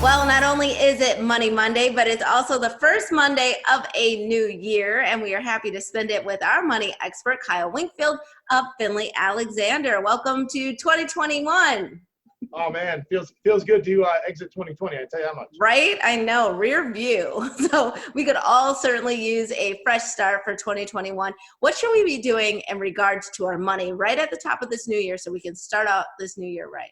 Well, not only is it Money Monday, but it's also the first Monday of a new year, and we are happy to spend it with our money expert, Kyle Winkfield of Finley Alexander. Welcome to 2021. Oh man, feels good to exit 2020. I tell you how much. Right? I know, rear view. So we could all certainly use a fresh start for 2021. What should we be doing in regards to our money right at the top of this new year so we can start out this new year right?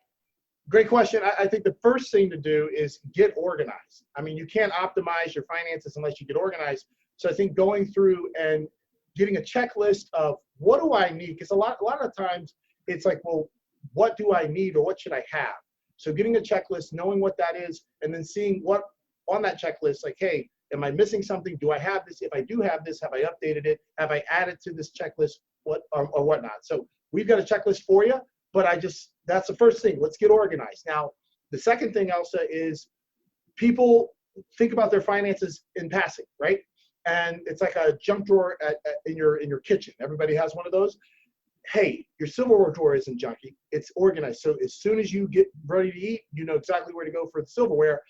Great question. I think the first thing to do is get organized. I mean, you can't optimize your finances unless you get organized. So I think going through and getting a checklist of what do I need? Because a lot of times it's like, well, what do I need or what should I have? So getting a checklist, knowing what that is, and then seeing what on that checklist, like, hey, am I missing something? Do I have this? If I do have this, have I updated it? Have I added to this checklist or whatnot? So we've got a checklist for you, but that's the first thing. Let's get organized. Now, the second thing, Elsa, is people think about their finances in passing, right? And it's like a junk drawer in your kitchen. Everybody has one of those. Hey, your silverware drawer isn't junky. It's organized. So as soon as you get ready to eat, you know exactly where to go for the silverware.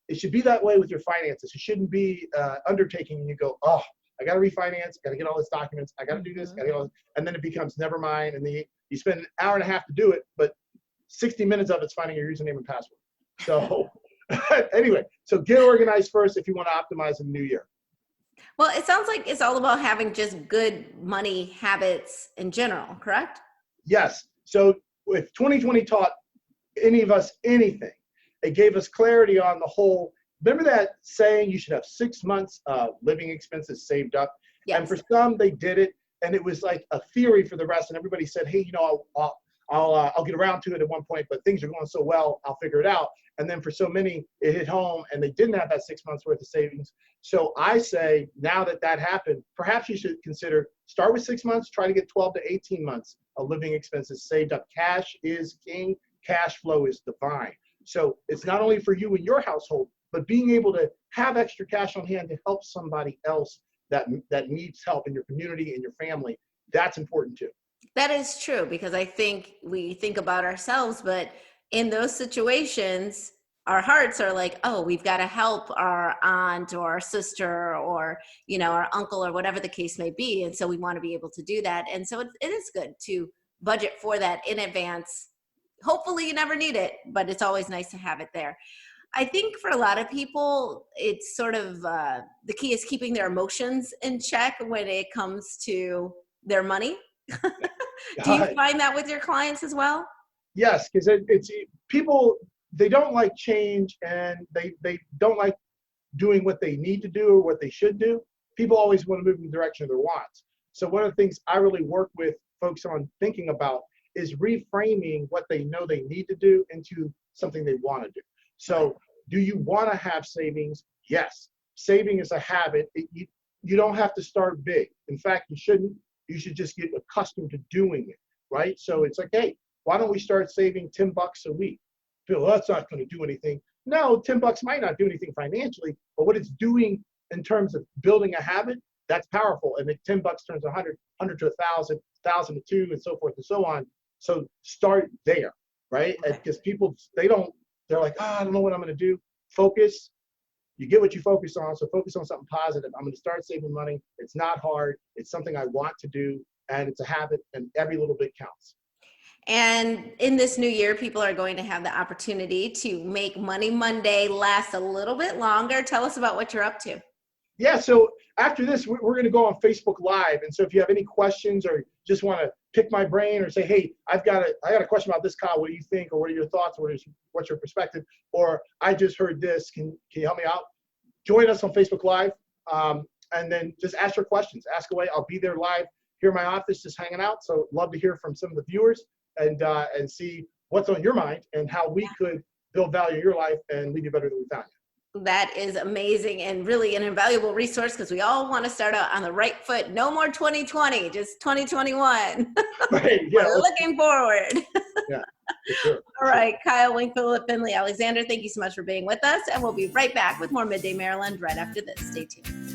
It should be that way with your finances. It shouldn't be undertaking and you go, oh, I got to refinance, got to get all these documents, I got to do this, got to get all this, and then it becomes never mind, and then you spend an hour and a half to do it, but 60 minutes of it's finding your username and password. So anyway, so get organized first if you want to optimize in the new year. Well, it sounds like it's all about having just good money habits in general, correct? Yes. So if 2020 taught any of us anything, it gave us clarity on the whole. Remember that saying you should have 6 months of living expenses saved up? Yes. And for some, they did it, and it was like a theory for the rest. And everybody said, hey, you know, I'll get around to it at one point, but things are going so well, I'll figure it out. And then for so many, it hit home and they didn't have that 6 months worth of savings. So I say now that happened, perhaps you should consider start with 6 months, try to get 12 to 18 months of living expenses saved up. Cash is king. Cash flow is divine. So it's not only for you and your household, but being able to have extra cash on hand to help somebody else that needs help in your community and your family. That's important too. That is true, because I think we think about ourselves, but in those situations, our hearts are like, oh, we've got to help our aunt or our sister or, our uncle or whatever the case may be. And so we want to be able to do that. And so it is good to budget for that in advance. Hopefully you never need it, but it's always nice to have it there. I think for a lot of people, it's sort of the key is keeping their emotions in check when it comes to their money. Do you find that with your clients as well? Yes, because it's people, they don't like change and they don't like doing what they need to do or what they should do. People always want to move in the direction of their wants. So one of the things I really work with folks on thinking about is reframing what they know they need to do into something they want to do. So do you want to have savings? Yes. Saving is a habit. You don't have to start big. In fact, you shouldn't. You should just get accustomed to doing it, right? So it's like, hey, why don't we start saving $10 a week? Bill, that's not going to do anything. No, $10 might not do anything financially, but what it's doing in terms of building a habit, that's powerful. And if $10 turns 100 to 1,000, 1,000 to 2, and so forth and so on. So start there, right? Because people, they're like, I don't know what I'm going to do. Focus. You get what you focus on. So focus on something positive. I'm going to start saving money. It's not hard. It's something I want to do. And it's a habit, and every little bit counts. And in this new year, people are going to have the opportunity to make Money Monday last a little bit longer. Tell us about what you're up to. Yeah, so after this, we're going to go on Facebook Live. And so if you have any questions or just want to pick my brain or say, hey, I got a question about this, Kyle. What do you think? Or what are your thoughts? What's your perspective? Or I just heard this. Can you help me out? Join us on Facebook Live. And then just ask your questions. Ask away. I'll be there live here in my office just hanging out. So love to hear from some of the viewers and see what's on your mind and how we could build value in your life and leave you better than we found you. That is amazing and really an invaluable resource because we all want to start out on the right foot. No more 2020, just 2021. Right, yeah. We're looking forward. Yeah, for sure. All right, Kyle Winkfield of Finley Alexander, thank you so much for being with us. And we'll be right back with more Midday Maryland right after this. Stay tuned.